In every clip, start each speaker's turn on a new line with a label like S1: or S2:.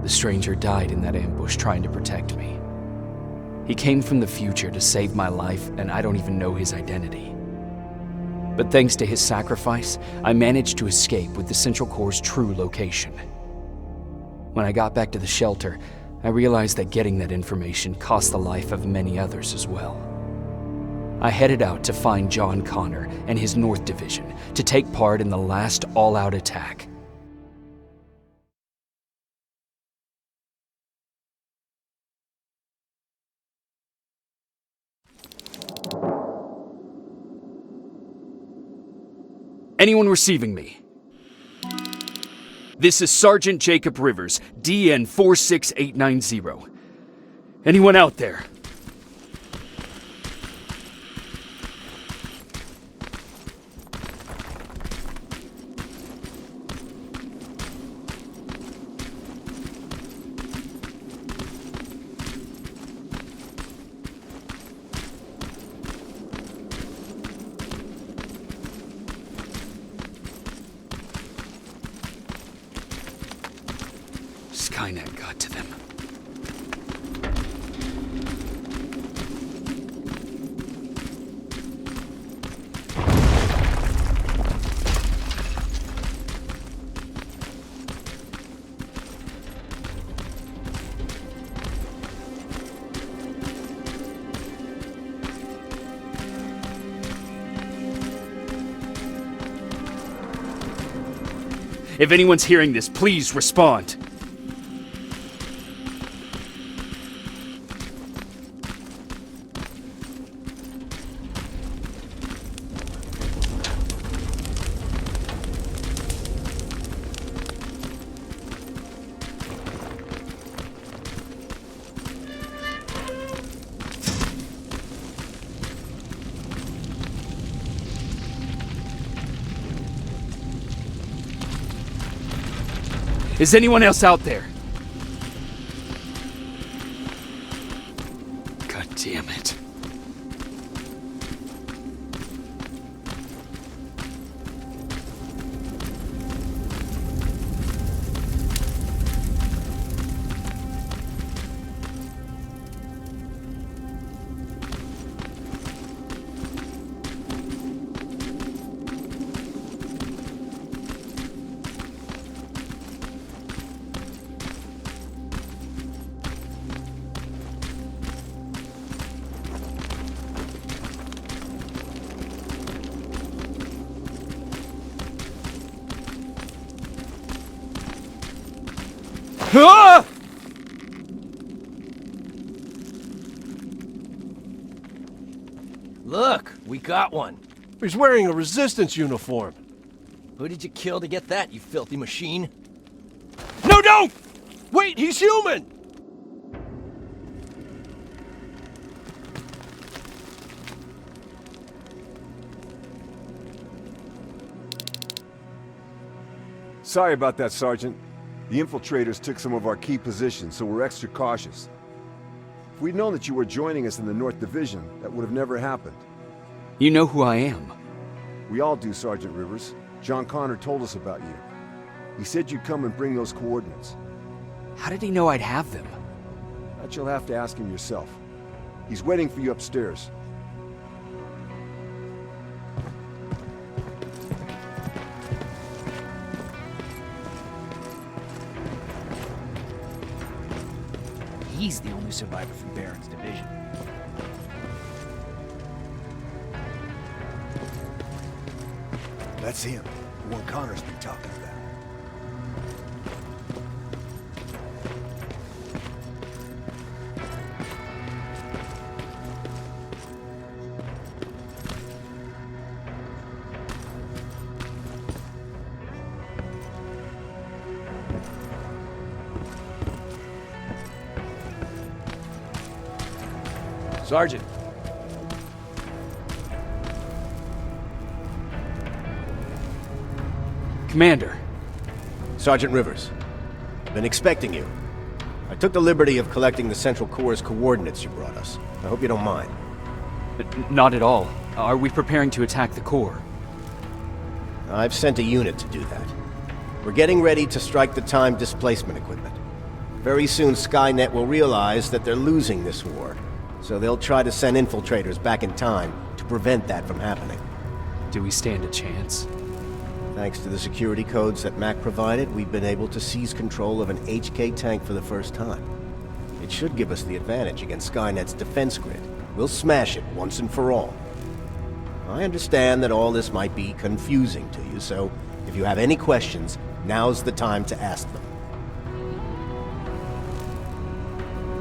S1: The stranger died in that ambush trying to protect me. He came from the future to save my life, and I don't even know his identity. But thanks to his sacrifice, I managed to escape with the Central Core's true location. When I got back to the shelter, I realized that getting that information cost the life of many others as well. I headed out to find John Connor and his North Division to take part in the last all-out attack. Anyone receiving me? This is Sergeant Jacob Rivers, DN 46890. Anyone out there? Skynet got to them. If anyone's hearing this, please respond. Is anyone else out there? God damn it. Ah!
S2: Look, we got one.
S3: He's wearing a resistance uniform.
S2: Who did you kill to get that, you filthy machine?
S3: No, don't! Wait, he's human!
S4: Sorry about that, Sergeant. The infiltrators took some of our key positions, so we're extra cautious. If we'd known that you were joining us in the North Division, that would have never happened.
S1: You know who I am.
S4: We all do, Sergeant Rivers. John Connor told us about you. He said you'd come and bring those coordinates.
S1: How did he know I'd have them?
S4: That you'll have to ask him yourself. He's waiting for you upstairs.
S2: He's the only survivor from Baron's division.
S5: That's him, the one Connor's been talking about.
S3: Sergeant.
S1: Commander.
S6: Sergeant Rivers. Been expecting you. I took the liberty of collecting the Central Core's coordinates you brought us. I hope you don't mind.
S1: Not at all. Are we preparing to attack the core?
S6: I've sent a unit to do that. We're getting ready to strike the time displacement equipment. Very soon Skynet will realize that they're losing this war, so they'll try to send infiltrators back in time to prevent that from happening.
S1: Do we stand a chance?
S6: Thanks to the security codes that Mac provided, we've been able to seize control of an HK tank for the first time. It should give us the advantage against Skynet's defense grid. We'll smash it once and for all. I understand that all this might be confusing to you, so if you have any questions, now's the time to ask them.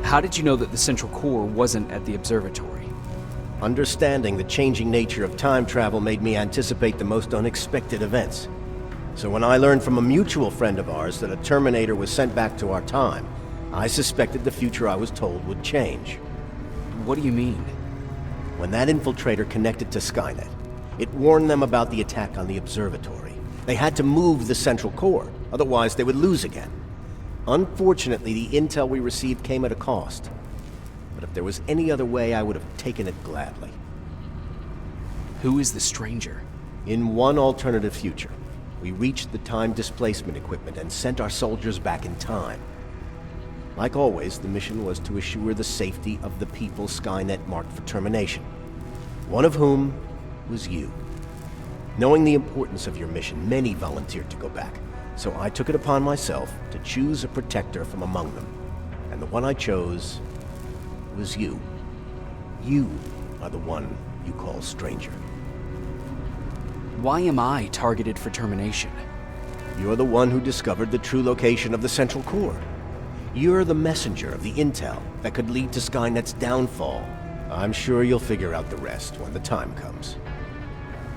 S1: How did you know that the central core wasn't at the observatory?
S6: Understanding the changing nature of time travel made me anticipate the most unexpected events. So when I learned from a mutual friend of ours that a Terminator was sent back to our time, I suspected the future I was told would change.
S1: What do you mean?
S6: When that infiltrator connected to Skynet, it warned them about the attack on the observatory. They had to move the central core, otherwise they would lose again. Unfortunately, the intel we received came at a cost. But if there was any other way, I would have taken it gladly.
S1: Who is the stranger?
S6: In one alternative future, we reached the time displacement equipment and sent our soldiers back in time. Like always, the mission was to assure the safety of the people Skynet marked for termination. One of whom was you. Knowing the importance of your mission, many volunteered to go back. So I took it upon myself to choose a protector from among them. And the one I chose was you. You are the one you call stranger.
S1: Why am I targeted for termination?
S6: You're the one who discovered the true location of the central core. You're the messenger of the intel that could lead to Skynet's downfall. I'm sure you'll figure out the rest when the time comes.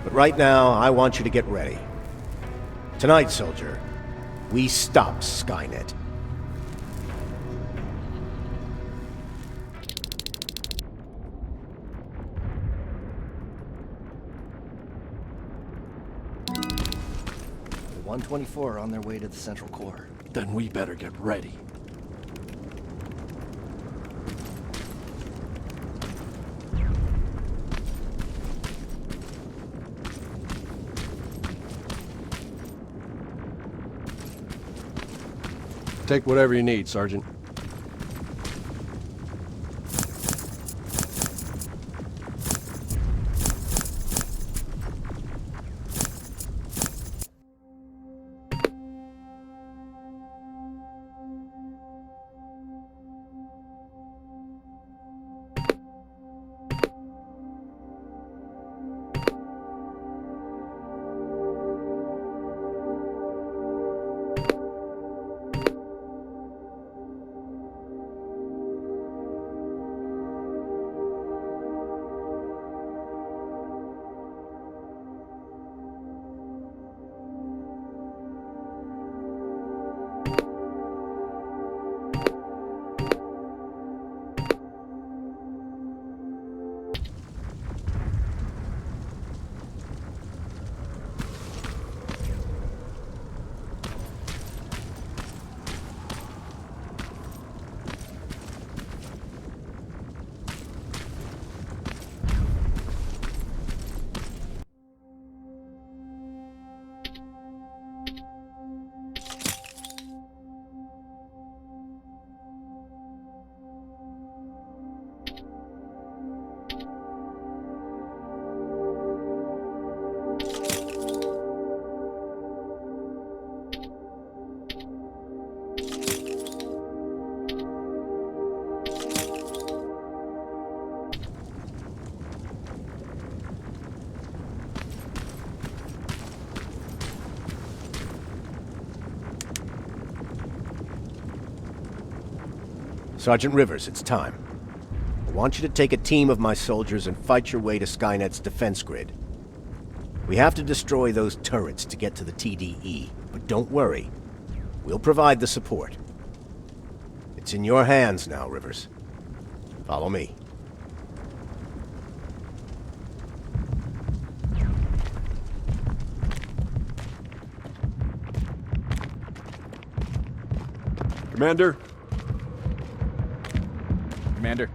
S6: But right now, I want you to get ready. Tonight, soldier, we stop Skynet.
S5: The 124 are on their way to the central core.
S3: Then we better get ready. Take whatever you need, Sergeant.
S6: Sergeant Rivers, it's time. I want you to take a team of my soldiers and fight your way to Skynet's defense grid. We have to destroy those turrets to get to the TDE, but don't worry. We'll provide the support. It's in your hands now, Rivers. Follow me.
S4: Commander?
S2: Commander.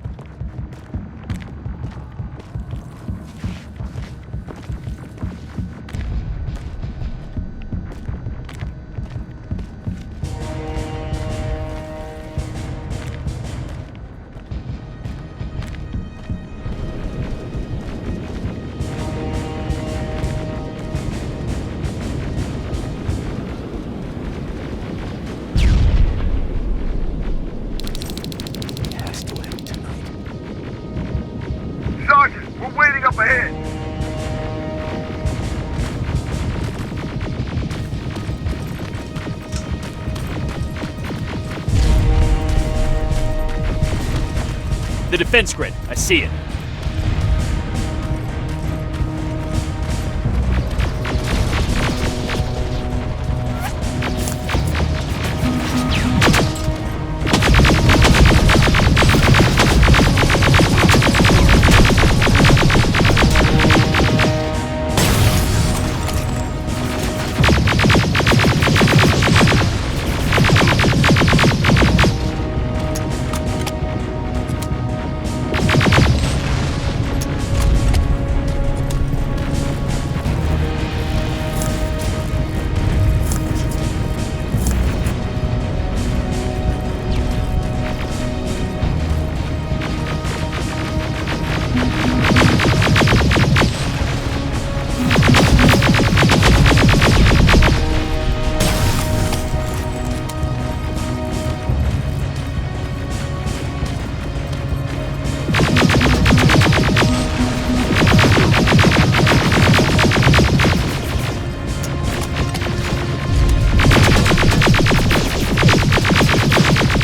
S1: The defense grid. I see it.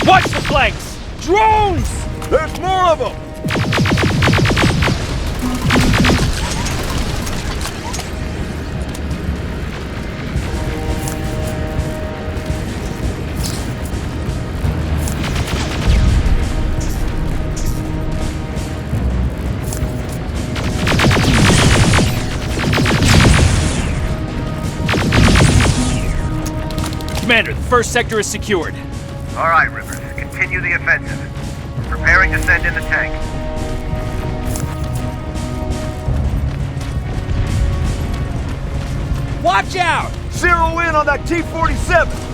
S1: Watch the flanks!
S3: Drones! There's more of them!
S1: Commander, the first sector is secured.
S7: All right, Rivers. Continue the offensive. Preparing to send in the tank.
S3: Watch out! Zero in on that T-47!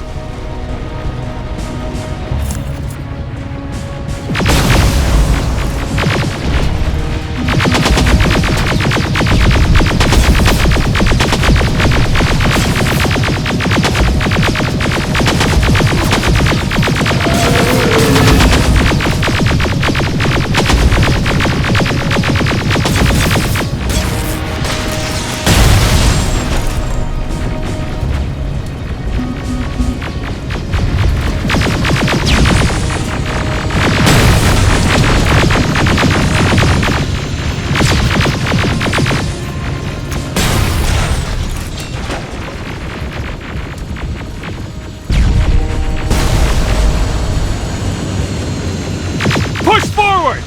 S1: Push forward!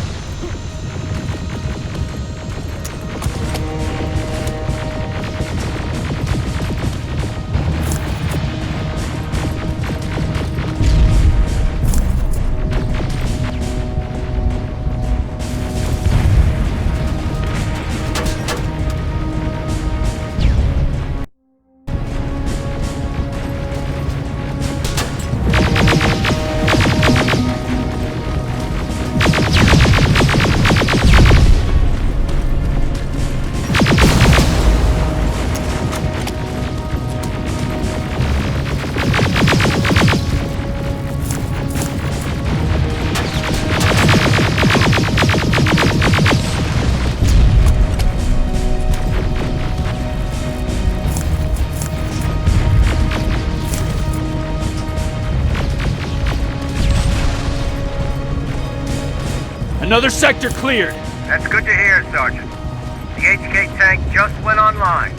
S1: Another sector cleared.
S7: That's good to hear, Sergeant. The HK tank just went online.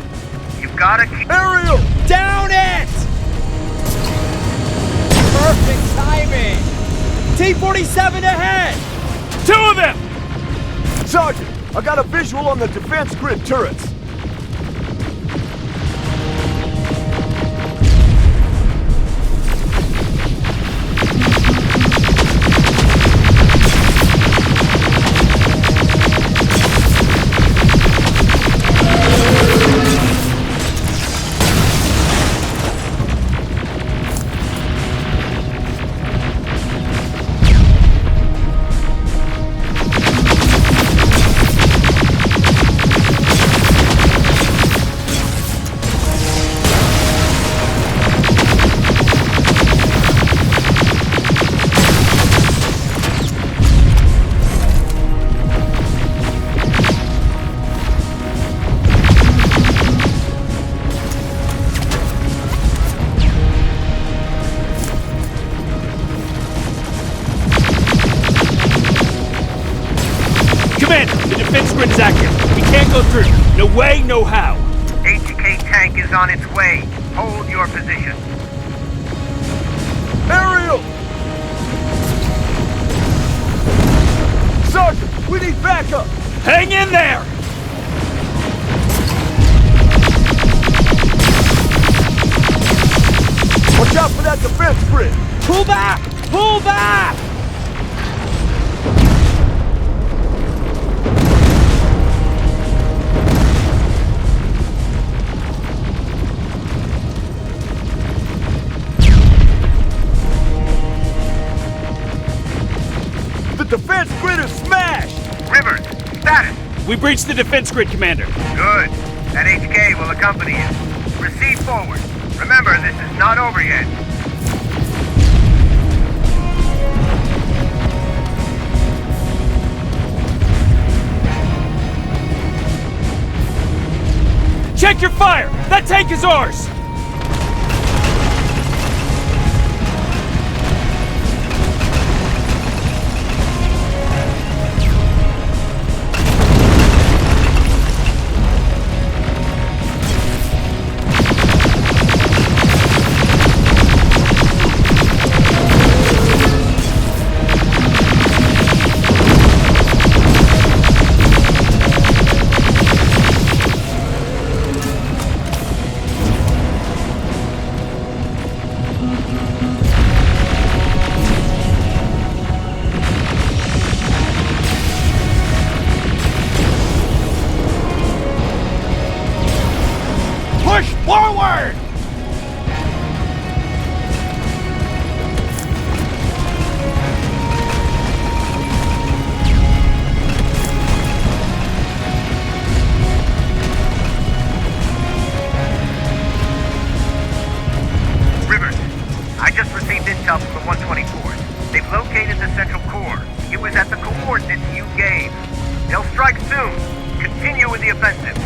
S7: You've got to keep...
S3: Aerial!
S2: Down it! Perfect timing! T-47 ahead!
S1: Two of them!
S3: Sergeant, I got a visual on the defense grid turrets. grid is active. We can't go through. No way, no how.
S7: HK tank is on its way. Hold your position.
S3: Aerial! Sergeant, we need backup! Hang in there! Watch out for that defense grid! Pull back! Pull back! The defense grid is smashed!
S7: Rivers, status.
S3: We breached the defense grid, Commander.
S7: Good. That HK will accompany you. Proceed forward. Remember, this is not over yet.
S3: Check your fire! That tank is ours! Push forward!
S7: Rivers, I just received intel from the 124th. They've located the central core. It was at the coordinates you gave. They'll strike soon. Continue with the offensive.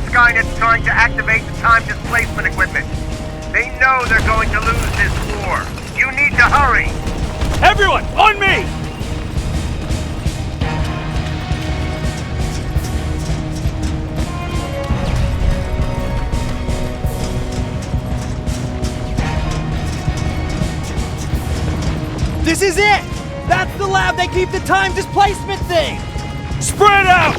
S7: Skynet's trying to activate the time displacement equipment. They know they're going to lose this war. You need to hurry!
S3: Everyone, on me!
S2: This is it! That's the lab they keep the time displacement thing!
S3: Spread out!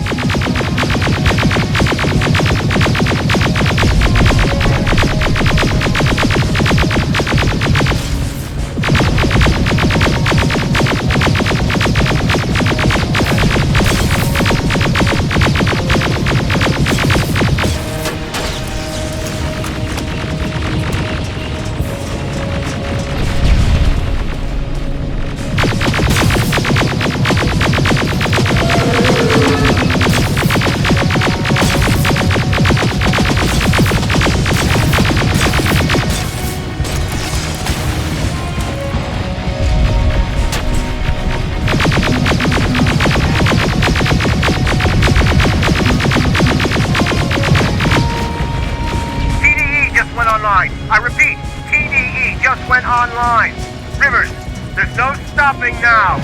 S7: I repeat, TDE just went online. Rivers, there's no stopping now.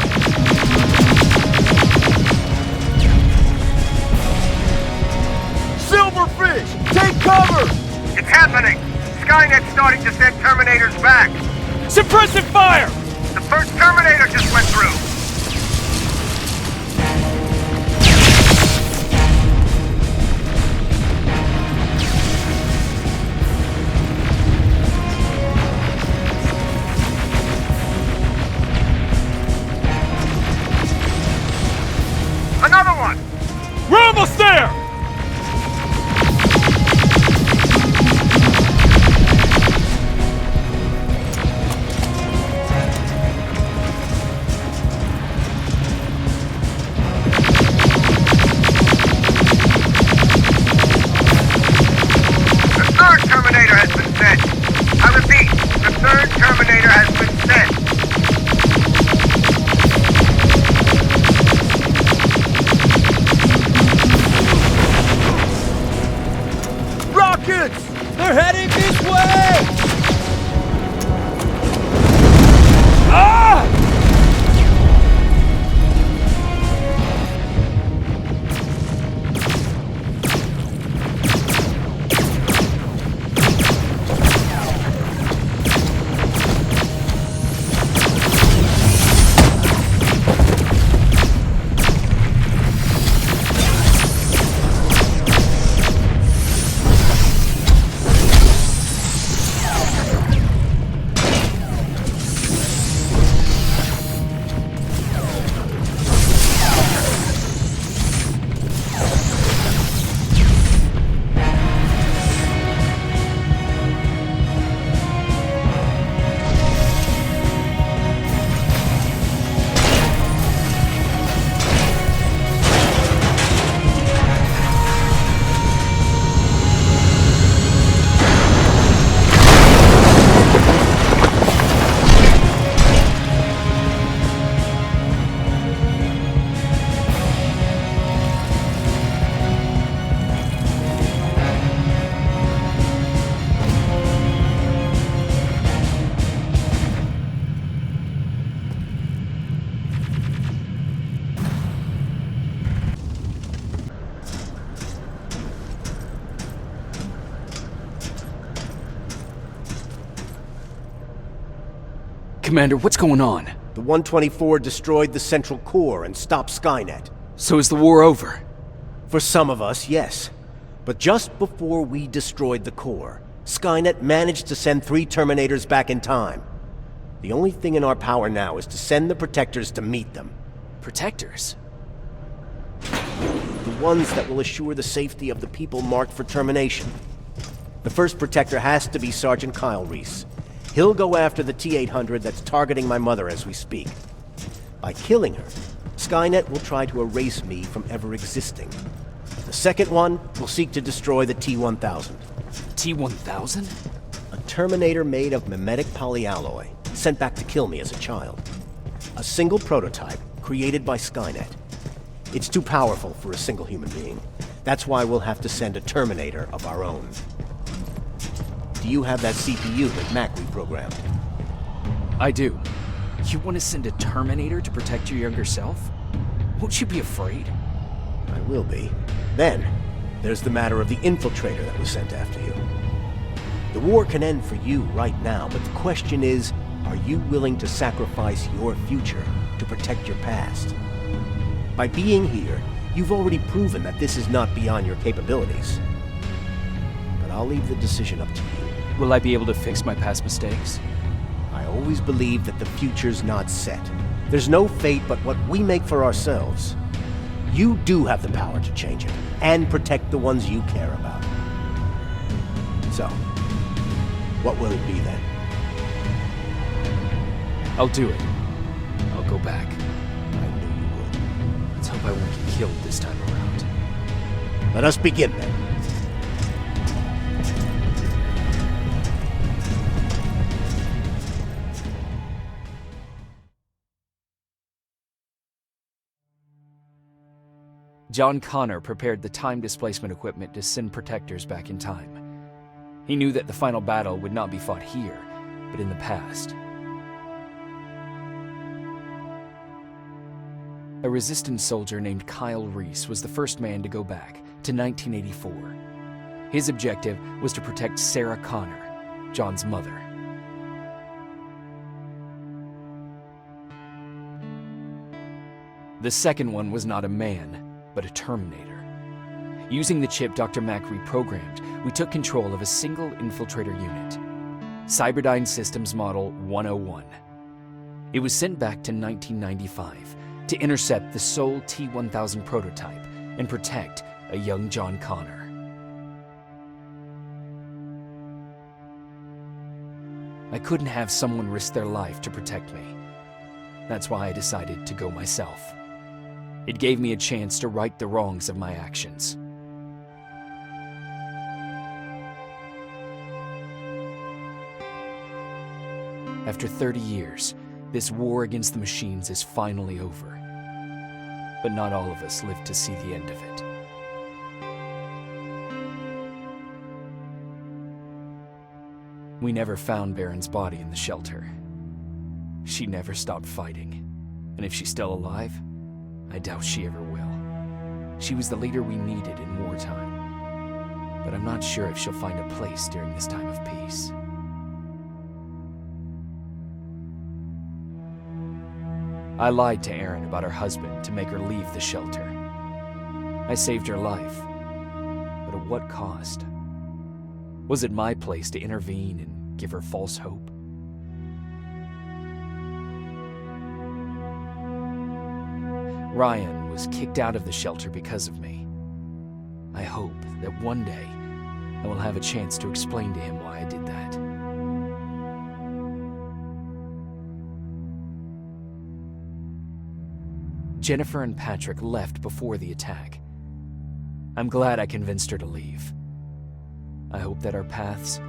S3: Silverfish, take cover!
S7: It's happening. Skynet's starting to send Terminators back.
S2: Suppressive fire!
S7: The first Terminator just went through. Another one!
S2: We're almost there!
S7: The third Terminator has been sent. I repeat, the third Terminator has been sent.
S3: Rockets! They're heading this way!
S2: Ah!
S1: Commander, what's going on?
S6: The 124 destroyed the central core and stopped Skynet.
S1: So is the war over?
S6: For some of us, yes. But just before we destroyed the core, Skynet managed to send 3 Terminators back in time. The only thing in our power now is to send the Protectors to meet them.
S1: Protectors?
S6: The ones that will assure the safety of the people marked for termination. The first Protector has to be Sergeant Kyle Reese. He'll go after the T-800 that's targeting my mother as we speak. By killing her, Skynet will try to erase me from ever existing. The second one will seek to destroy the T-1000.
S1: T-1000?
S6: A Terminator made of mimetic polyalloy, sent back to kill me as a child. A single prototype, created by Skynet. It's too powerful for a single human being. That's why we'll have to send a Terminator of our own. Do you have that CPU that Mac reprogrammed?
S1: I do. You want to send a Terminator to protect your younger self? Won't you be afraid?
S6: I will be. Then, there's the matter of the infiltrator that was sent after you. The war can end for you right now, but the question is, are you willing to sacrifice your future to protect your past? By being here, you've already proven that this is not beyond your capabilities. But I'll leave the decision up to you.
S1: Will I be able to fix my past mistakes?
S6: I always believe that the future's not set. There's no fate but what we make for ourselves. You do have the power to change it, and protect the ones you care about. So, what will it be then?
S1: I'll do it. I'll go back.
S6: I knew you would.
S1: Let's hope I won't get killed this time around.
S6: Let us begin then.
S1: John Connor prepared the time displacement equipment to send Protectors back in time. He knew that the final battle would not be fought here, but in the past. A resistance soldier named Kyle Reese was the first man to go back to 1984. His objective was to protect Sarah Connor, John's mother. The second one was not a man, but a Terminator. Using the chip Dr. Mack reprogrammed, we took control of a single infiltrator unit, Cyberdyne Systems Model 101. It was sent back to 1995 to intercept the Sol T-1000 prototype and protect a young John Connor. I couldn't have someone risk their life to protect me. That's why I decided to go myself. It gave me a chance to right the wrongs of my actions. After 30 years, this war against the machines is finally over. But not all of us lived to see the end of it. We never found Baron's body in the shelter. She never stopped fighting, and if she's still alive, I doubt she ever will. She was the leader we needed in wartime, but I'm not sure if she'll find a place during this time of peace. I lied to Erin about her husband to make her leave the shelter. I saved her life, but at what cost? Was it my place to intervene and give her false hope? Ryan was kicked out of the shelter because of me. I hope that one day I will have a chance to explain to him why I did that. Jennifer and Patrick left before the attack. I'm glad I convinced her to leave. I hope that our paths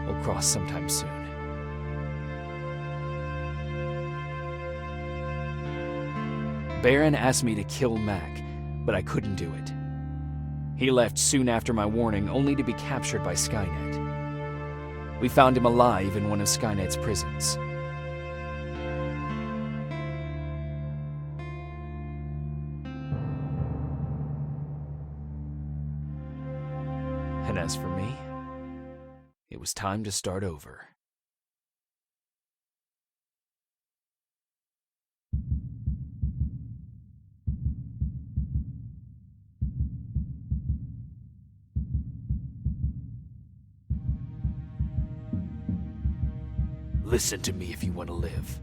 S1: will cross sometime soon. Baron asked me to kill Mac, but I couldn't do it. He left soon after my warning, only to be captured by Skynet. We found him alive in one of Skynet's prisons. And as for me, it was time to start over. Listen to me if you want to live.